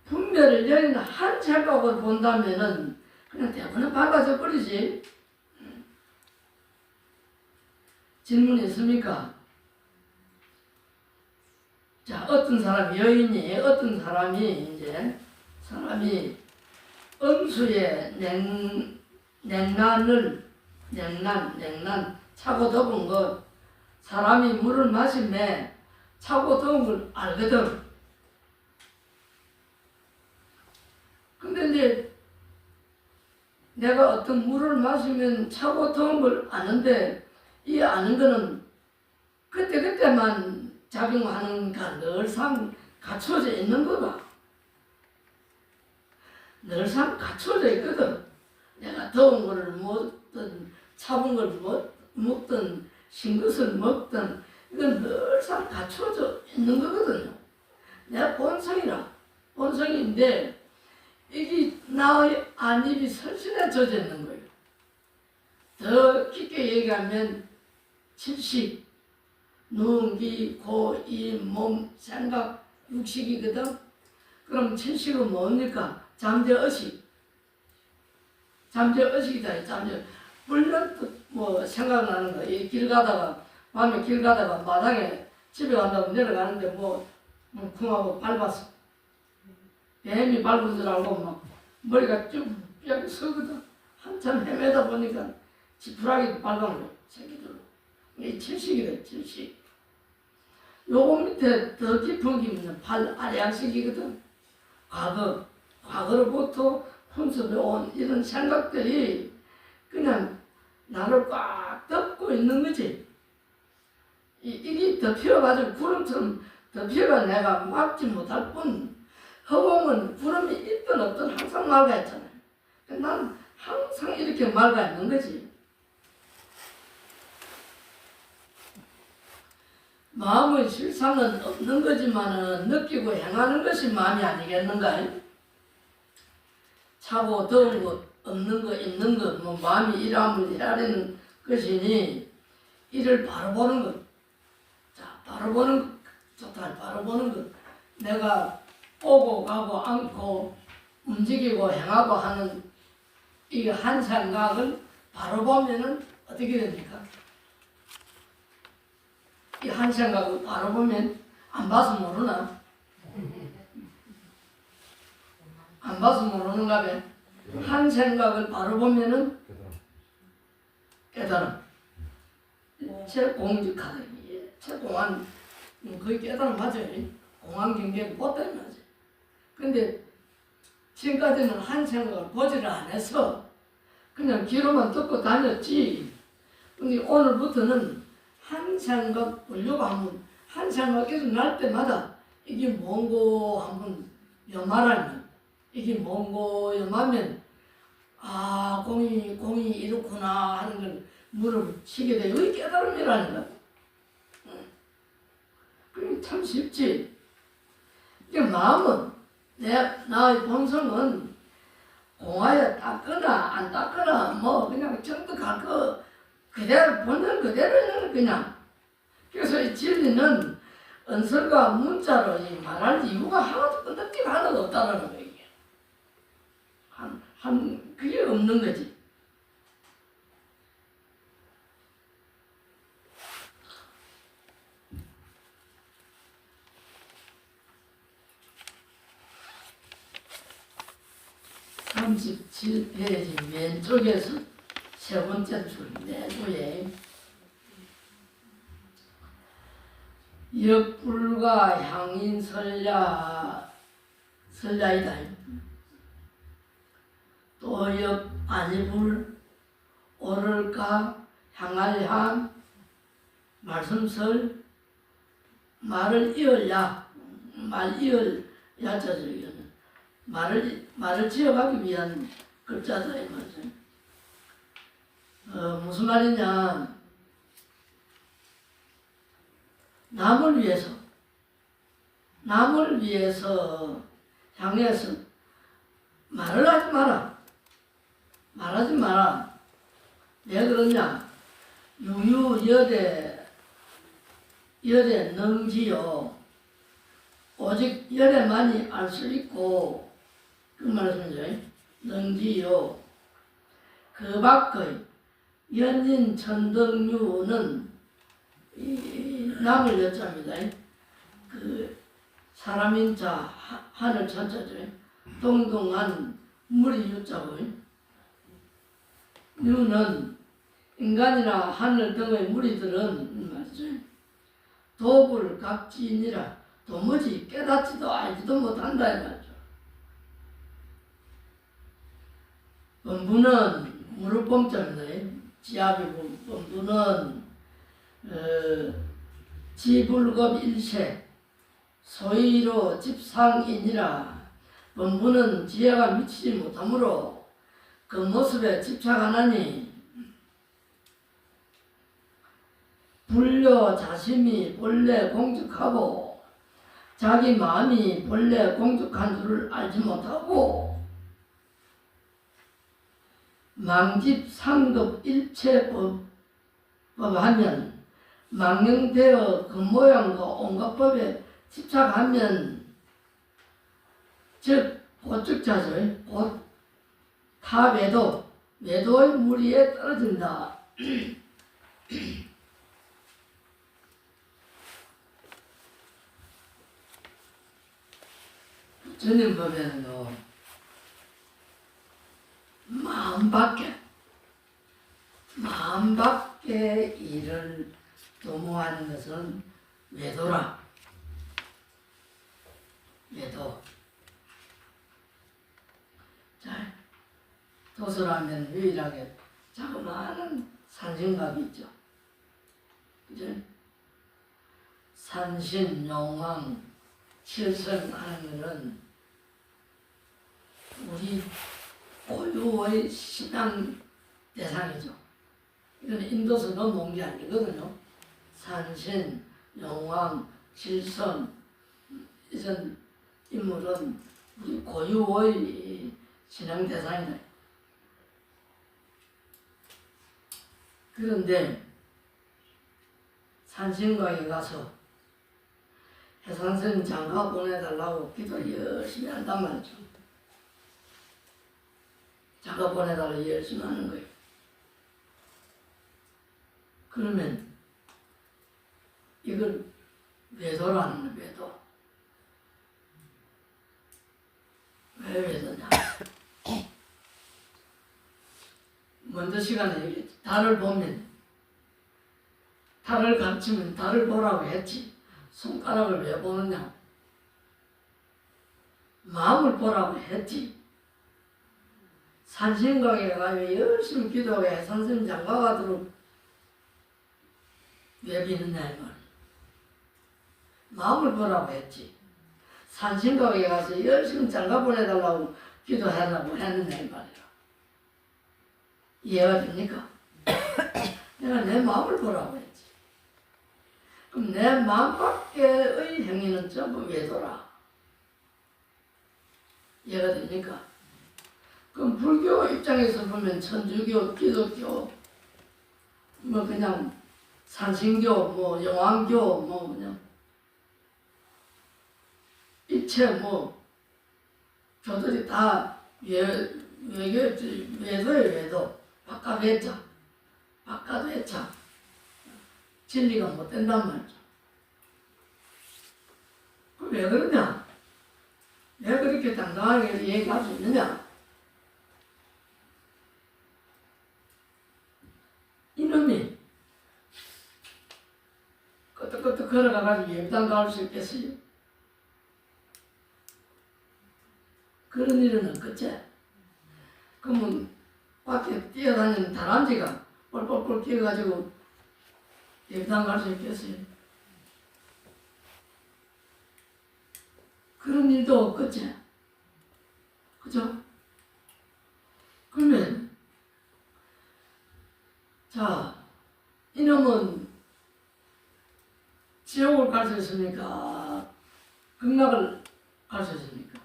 분별을 열린 한 생각을 본다면은 그냥 대부분 밝아져 버리지. 질문 있습니까? 자, 어떤 사람이 여인이 어떤 사람이 음수에 냉난 차고 더운 것 사람이 물을 마시면 차고 더운 걸 알거든. 근데 이제 내가 어떤 물을 마시면 차고 더운 걸 아는데 이 아는 거는 그때그때만 작용하는가 늘상 갖춰져 있는 거다. 늘상 갖춰져 있거든. 내가 더운 거를 먹든 차분 걸 먹든 신 것을 먹든 이건 늘상 갖춰져 있는 거거든요. 내 본성인데 이게 나의 안입이 설신에 젖어 있는 거예요. 더 깊게 얘기하면 칠식, 눈, 귀, 코, 이, 몸, 생각, 육식이거든. 그럼 칠식은 뭡니까? 잠재의식. 잠재의식이다. 불현듯 뭐 생각나는 거. 밤에 길 가다가 마당에 집에 간다고 내려가는데 쿵하고 밟았어. 뱀이 밟은 줄 알고 막 머리가 쭉 삐약이 서거든. 한참 헤매다 보니까 지푸라기도 밟은 거야. 새끼들로. 이 칠식이래, 칠식. 요거 밑에 더 깊은 기면 팔 아래양식이거든. 과거로부터 혼수해온 이런 생각들이 그냥 나를 꽉 덮고 있는 거지. 이게 덮여가지고 구름처럼 덮여가 내가 막지 못할 뿐, 허공은 구름이 있든 없든 항상 맑아 있잖아요. 난 항상 이렇게 맑아 있는 거지. 마음의 실상은 없는 거지만은 느끼고 행하는 것이 마음이 아니겠는가? 차고 더운 것, 없는 것, 있는 것, 마음이 일함을 헤아리는 것이니 이를 바로 보는 것. 자, 바로 보는 것. 좋다, 바로 보는 것. 내가 오고 가고 앉고 움직이고 행하고 하는 이 한 생각을 바로 보면은 어떻게 됩니까? 이 한 생각을 바로 보면 안 봐서 모르나? 안 봐서 모르는가 봐. 한 생각을 바로 보면은 깨달음. 최공직하다. 최공한 거의 깨달음 맞아요. 공한 경계가 못되는 거지. 근데 지금까지는 한 생각을 보지를 안 해서 그냥 귀로만 듣고 다녔지. 근데 오늘부터는 한 생각 보려고 하면 한 생각 계속 날 때마다 이게 뭔고 한번 염하라면 이게 뭔고 염하면 아 공이 이렇구나 하는 걸 물을 치게 돼요. 이 깨달음이라는 거. 그게 참 쉽지. 이게 마음은 나의 본성은 공하에 닦거나 안 닦거나 뭐 그냥 정득할 거 그대로 본능 그대로 있는 거 그냥. 그래서 이 진리는 언설과 문자로 이 말할 이유가 하나도 끄덕기가 하나도 없다는 거예요. 이게. 그게 없는 거지. (37) 페이지 왼쪽에서 세 번째 줄 내부에 역불과 향인 설야이다. 또 역 아니불 오를까 향할 향 말씀설 말을 이을야 말 이을 야자죠. 이거는 말을 지어가기 위한 글자다 이 말이죠. 무슨 말이냐? 남을 위해서 향해서 말을 하지 마라. 말하지 마라. 왜 그러냐? 유유열에 능지요. 오직 열에만이 알 수 있고 그 말씀이죠. 능지요. 그 밖의 연인 천덕류는 남을 여자입니다. 그 사람인 자 하늘 천자죠. 동동한 물이 유자고 유는 인간이나 하늘 등의 무리들은 말이죠. 도불각지니라 도무지 깨닫지도 알지도 못한다 이 말이죠. 범부는 무릎범자입니다. 지압이고 범부는 지불급 일체 소위로 집상이니라. 범부는 지혜가 미치지 못하므로 그 모습에 집착하나니 불려 자심이 본래 공적하고 자기 마음이 본래 공적한 줄을 알지 못하고 망집 상급 일체법하면 망령되어 그 모양과 온갖 법에 집착하면 즉 고축자죠. 곧 타 외도의 무리에 떨어진다. 전인법에는요 마음 밖에 일을 도모하는 것은 외도라. 외도. 자, 도서라면 유일하게 자그마한 산신각이 있죠. 그죠? 산신, 용왕, 칠성 하는 것은 우리 고유의 신앙 대상이죠. 이건 인도서 넘어온 게 아니거든요. 산신, 용왕, 칠성 이런 인물은 우리 고유의 신앙 대상이다. 그런데 산신각에 가서 해산생 장가 보내달라고 기도 열심히 한단 말이죠. 장가 보내달라고 열심히 하는 거예요. 그러면 이걸 외도라는 거예요. 외도. 왜 외도냐? 먼저 시간에 달을 보면 달을 가르치면 달을 보라고 했지. 손가락을 왜 보느냐? 마음을 보라고 했지. 산신강에 가서 열심히 기도해 선생님 장가가도록 왜 비느냐 이 말이야. 마음을 보라고 했지. 산신강에 가서 열심히 장가 보내달라고 기도하라고 했느냐 이 말이야. 이해가 됩니까? 내가 내 마음을 보라고 했지. 그럼 내 마음 밖의 행위는 전부 외도라. 이해가 됩니까? 그럼 불교 입장에서 보면 천주교, 기독교, 뭐 그냥 산신교, 뭐 영왕교, 뭐 그냥 일체 뭐 교들이 다 외도예요, 외도. 바깥 외자, 바깥 외자. 진리가 못 된단 말이죠. 그 왜 그러냐? 왜 그렇게 당당하게 얘기할 수 있느냐? 이놈이 끄떡끄떡 걸어가가지고 예배당 갈 수 있겠어요? 그런 일은 없겠지? 그러면 밖에 뛰어다니는 다람쥐가 뻘뻘뻘 뛰어가지고 예배당 갈 수 있겠어요? 그런 일도 없겠지? 그죠? 그러면 자, 이놈은 지옥을 갈 수 있습니까? 극락을 갈 수 있습니까?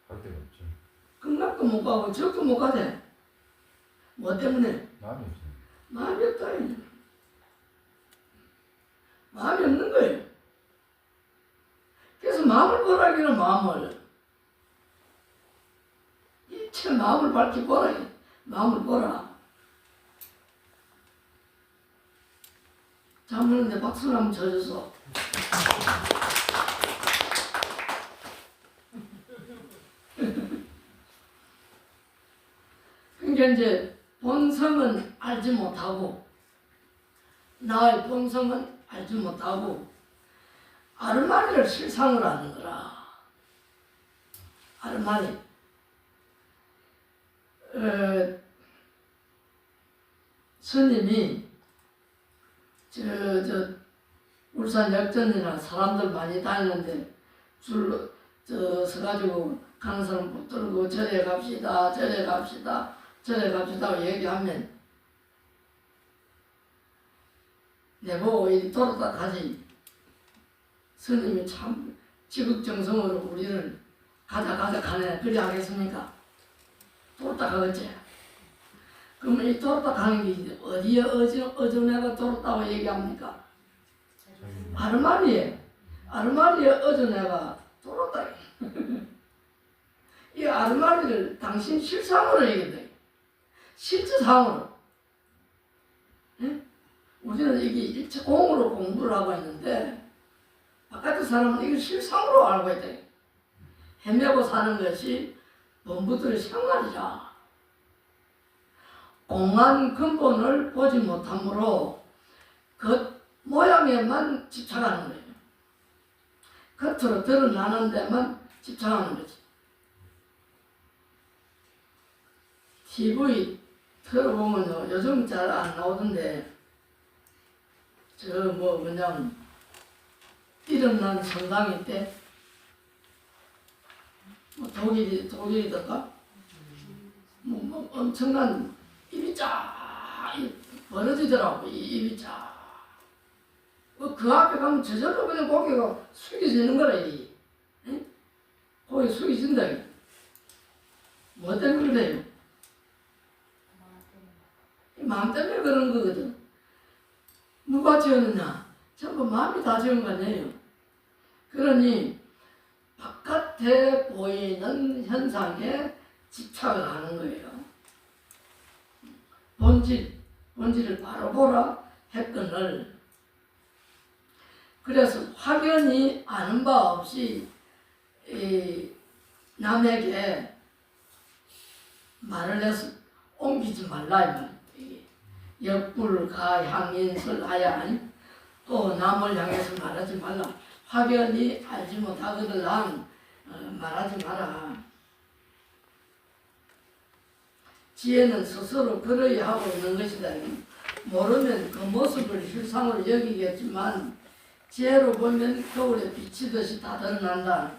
할 데가 없죠.
극락도 못 가고 지옥도 못 가대. 뭐 때문에?
마음이 없어요.
마음이 없다. 마음이 없는 거예요. 그래서 마음을 보라기는 마음을. 일체 마음을 밝히 보라. 마음을 보라. 잠드는데 박수를 한번 쳐줘서. 그러니까 이제 본성은 알지 못하고 나의 본성은 알지 못하고 아르마니를 실상으로 하는 거라. 아르마니. 스님이 울산 역전이나 사람들 많이 다니는데 줄로 서가지고 가는 사람 붙들고 절에 갑시다, 절에 갑시다, 절에 갑시다 얘기하면 내보고 이리 돌아다 가지. 스님이 참 지극정성으로 우리를 가자 가네. 그리 하겠습니까? 돌아다 가겠지. 그러면 이 돌아다 가는 게 어디에 어전해가 돌았다고 얘기합니까? 아르마니에. 아르마니에 어전해가 돌았다. 이 아르마니를 당신 실상으로 얘기해. 실제상으로. 예? 우리는 이게 일체 공으로 공부를 하고 있는데 바깥의 사람은 이걸 실상으로 알고 있다. 헤매고 사는 것이 본부들의 생활이라. 공한 근본을 보지 못하므로 그 모양에만 집착하는 거예요. 겉으로 드러나는 데만 집착하는 거지. TV 틀어보면요, 요즘 잘 안 나오던데, 그냥, 일어난 성당일 때, 독일이던가? 엄청난 입이 쫙 벌어지더라고, 이 입이 쫙. 그 앞에 가면 저절로 그냥 고개가 숙여지는 거라, 고개 숙여진다. 뭐 때문에 그래요? 마음 때문에 그런 거거든. 누가 지었느냐? 전부 마음이 다 지은 거 아니에요. 그러니 바깥에 보이는 현상에 집착을 하는 거예요. 본질을 바로 보라 했거늘. 그래서 확연히 아는 바 없이 남에게 말을 해서 옮기지 말라 이 말. 역불가향인설하야 또 남을 향해서 말하지 말라. 확연히 알지 못하거든 말하지 마라. 지혜는 스스로 그러야 하고 있는 것이다. 모르면 그 모습을 실상으로 여기겠지만 지혜로 보면 겨울에 비치듯이 다 드러난다.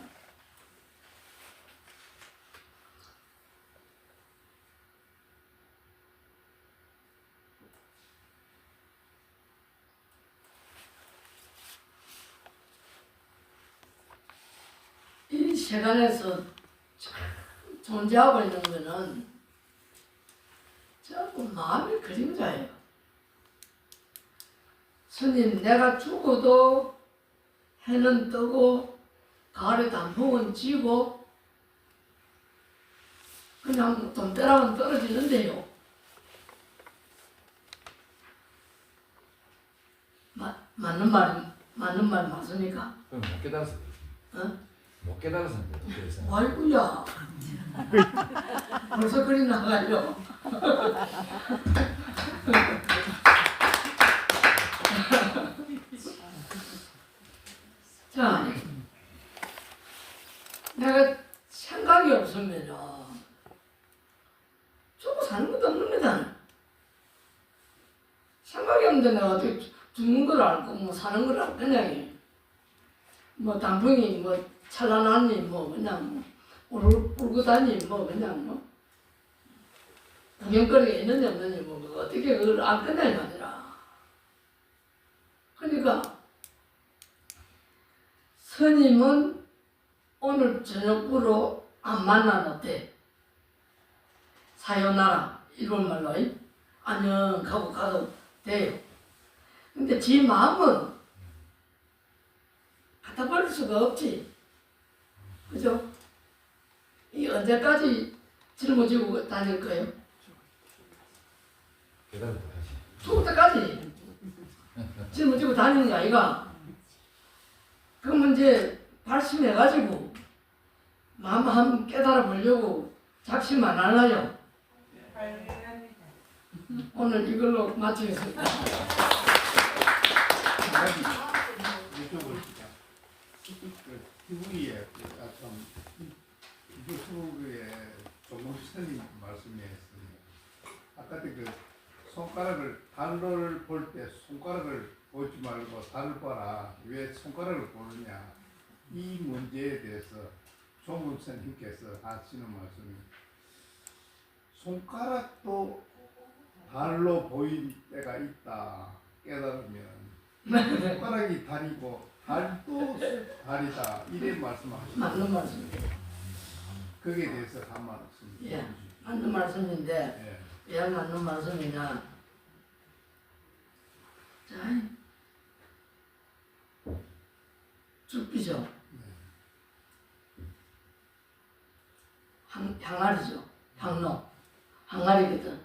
이 세간에서 존재하고 있는 것은 전부 마음의 그림자예요. 스님, 내가 죽어도 해는 뜨고 가을에 단풍은 지고 그냥 돈벼락은 떨어지는데요. 맞는 말 맞습니까?
그럼 못 깨달았어.
어?
못 깨달았는데 그래서.
아이고야. 벌써 그리 나가요. 자, 내가 생각이 없으면 죽고 사는 것도 없는 거다. 생각이 없는데 내가 어떻게 죽는 걸 알고 뭐 사는 걸 알고 그냥 뭐 단풍이 뭐 찬란하니 뭐 그냥 뭐 울고 다니 뭐 그냥 뭐 구경거리가 있는지 없는지 뭐 어떻게 그걸 알 거냐 이 말이라. 그러니까 스님은 오늘 저녁부로 안 만나는데 사요나라 일본말로 안녕 하고 가도 돼요. 근데 지 마음은 갖다 버릴 수가 없지. 그죠? 이 언제까지 짊어지고 다닐 거예요?
깨달을 때까지.
죽을 때까지 짊어지고 다니는 거 아이가? 그러면 이제 발심해가지고 마음 한번 깨달아 보려고 작심 안 하나요? 오늘 이걸로 마치겠습니다.
여쭤볼게요. 그 TV에 참 유튜브에 조문스님 말씀이 있습니다. 아까 그 손가락을 달을 볼 때 손가락을 보지 말고 달을 봐라. 왜 손가락을 보느냐? 이 문제에 대해서 조문스님께서 하시는 말씀이 손가락도 달로 보일 때가 있다. 깨달으면 손가락이 달이고 달도 달이다. 이래 말씀하시죠.
맞는 말씀입니다.
거기에 대해서 한 말씀.
예, 맞는 말씀인데
예.
왜 맞는 말씀이냐? 자, 죽비죠. 항아리죠. 향로. 항아리거든.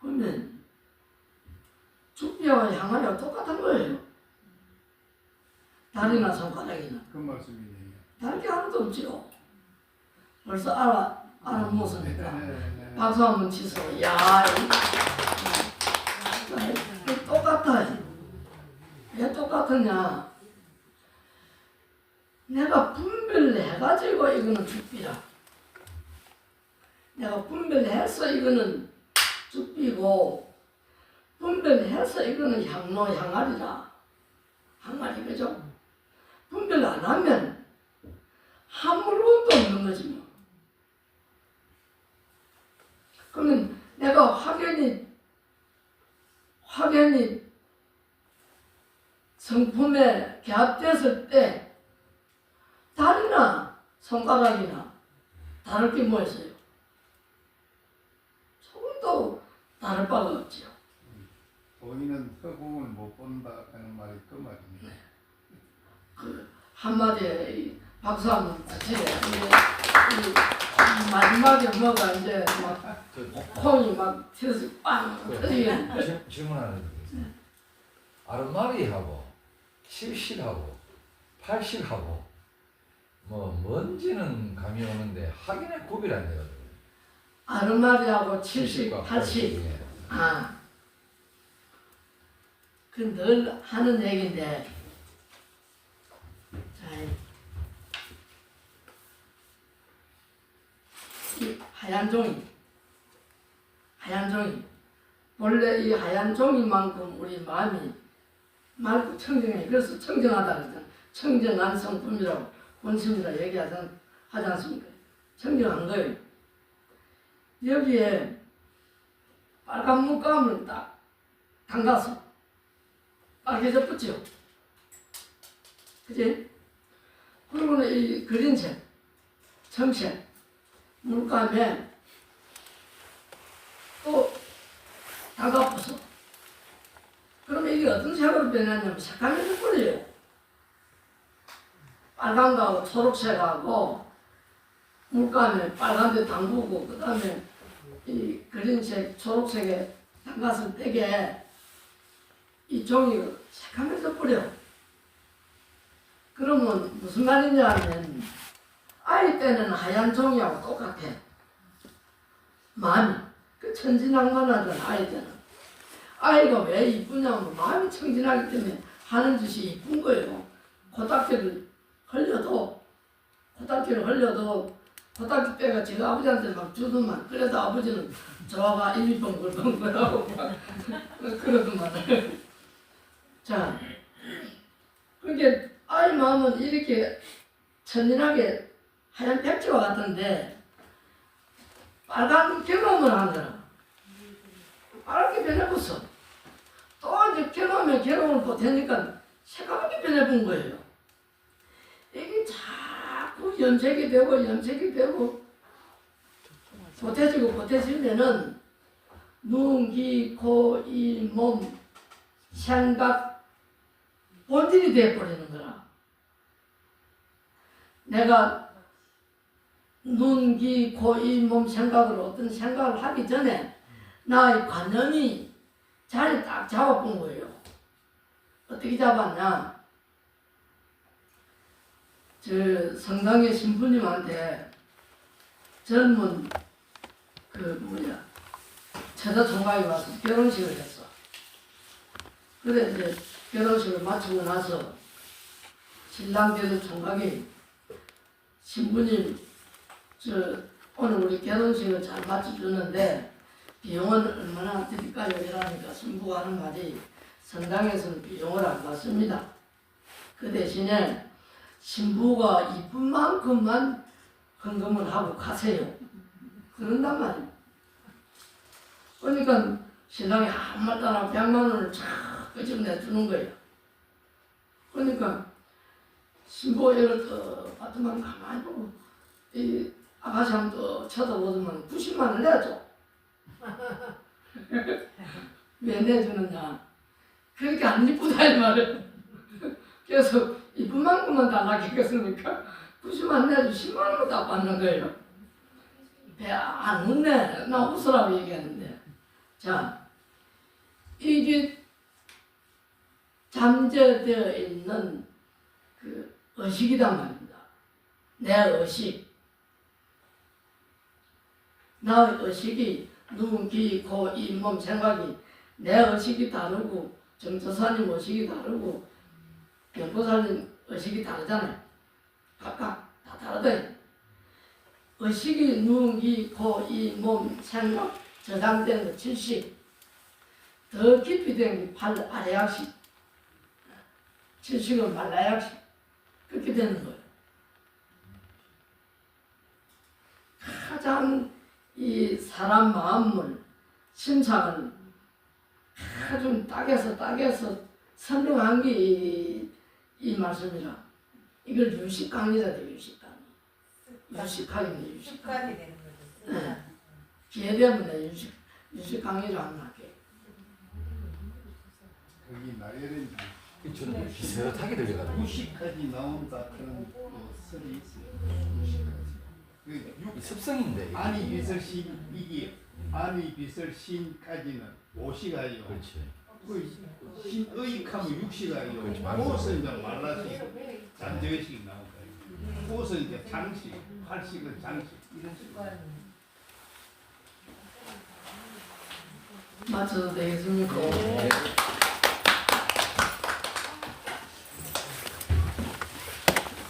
그러면 죽비와 항아리가 똑같은 거예요. 다리나 손가락이나.
그 말씀이네요.
다른 게 하나도 없지요. 벌써 알아먹었으니까.
네.
박수 한번 치소. 야, 이 똑같아. 왜 똑같으냐? 내가 분별해가지고 이거는 죽비라. 내가 분별해서 이거는 죽비고, 분별해서 이거는 향로, 향아리라. 항아리, 그죠? 분별 안 하면 아무것도 없는 거지 뭐. 그러면 내가 확연히 성품에 개합됐을 때 다리나 손가락이나 다를 게 뭐 있어요? 조금도 다를 바가 없지요.
보이는 허공을 못 본다 하는 말이 그 말입니다.
그 한마디에 박수 한번 치세요. 이 마지막에 뭐가 이제 막 콩이 막 튀어서 빵 터지게.
질문 하나 드리겠습니다. 아르마리하고 70하고 80하고 뭐 뭔지는 감이 오는데 확인의 구별 안 되거든요.
아르마리하고 70, 80.
예.
그 늘 하는 얘기인데, 자, 이 하얀 종이, 원래 이 하얀 종이만큼 우리 마음이 맑고 청정해. 그래서 청정하다 그러잖아. 청정한 성품이라고 본심이라 얘기하지 않습니까? 청정한 거예요. 여기에 빨간 물감을 딱 담가서 빨개져 붙죠. 그지? 그리고는 이 그린색, 청색 물감에 또 담가붙어. 그러면 이게 어떤 색으로 변하냐면 색깔이 버려요. 빨간거하고 초록색하고 물감에 빨간데 담그고 그 다음에 이 그린색, 초록색에 담갔을 때게 이 종이가 새카매져 버려. 그러면 무슨 말이냐 하면 아이 때는 하얀 종이하고 똑같아. 마음이. 그 천진난만하던 아이 때는. 아이가 왜 이쁘냐면 마음이 청진하기 때문에 하는 짓이 이쁜 거예요. 코딱지를 흘려도 코딱지 빼가 제가 아버지한테 막 주더만. 그래도 아버지는 저가 입이 뻥글뻥글하고 그러더만. 자, 그게 아이 마음은 이렇게 천진하게 하얀 백지와 같은데 빨간 경험을 하느라 빨갛게 변해봤어. 또 이제 경험을 보태니까 새까맣게 변해본 거예요. 이게 자꾸 염색이 되고 보태지면은 눈, 귀, 코, 이, 몸, 생각 본질이 되어버리는 거라. 내가 눈, 귀, 코, 이, 몸 생각을 어떤 생각을 하기 전에 나의 관념이 자리 딱 잡아본 거예요. 어떻게 잡았냐? 저 성당의 신부님한테 젊은 처자 총각이 와서 결혼식을 했어. 그래 이제 결혼식을 마치고 나서 신랑 되는 총각이 신부님 오늘 우리 결혼식을 잘 마쳐주는데 비용은 얼마나 드릴까요? 이러니까 신부가 하는 말이 성당에서는 비용을 안 받습니다. 그 대신에 신부가 이쁜 만큼만 헌금을 하고 가세요. 그런단 말이에요. 그러니까 신랑이 아무 말도 안 하고 100만 원을 쫙 끄집어내주는 거예요. 그러니까 신부가 이걸 더 받으면 가만히 보고 이 아가씨 한번 쳐다보더만 90만 원 내줘. 왜 내주느냐? 그렇게 안 이쁘다 이 말이에요. 그래서 이쁜 만큼만 달라겠습니까? 90만 원 내줘 10만 원을 다 받는 거예요. 배 안 웃네. 나 웃으라고 얘기했는데. 자, 이게 잠재되어 있는 그 의식이란 말입니다. 내 의식. 나의 의식이 눈, 귀, 코, 입, 몸, 생각이 내 의식이 다르고 정조사님 의식이 다르고 연보사님 의식이 다르잖아요. 각각 다 다르다. 의식이 눈, 귀, 코, 입, 몸, 생각 저장된 거 70. 더 깊이 된 게 아래약식. 70은 말라약식. 그렇게 되는 거예요. 가장 이 사람 마음을 심상을 아주 딱에서 선명한 게 이 말씀이라. 이걸 유식강의라 돼. 유식강의. 유식하기는 유식강의.
습관이 되는 거죠.
네. 기회 되면 내 유식강의로 안 할게.
거기 나열은
저는 비슷하게 들려가지고
무식까지 나온다 그런 또 설이 있어요.
이 습성인데 이게.
아니 비설신 이게 아니 비설신까지는 오시가요.
그렇지.
그 신의하면 육시가요.
그렇지,
옷은 이제 말라식, 잔재식 나온 거예요. 옷은 이제 장식, 팔식은 장식 이런 식으로.
맞춰도 되겠습니까?
네.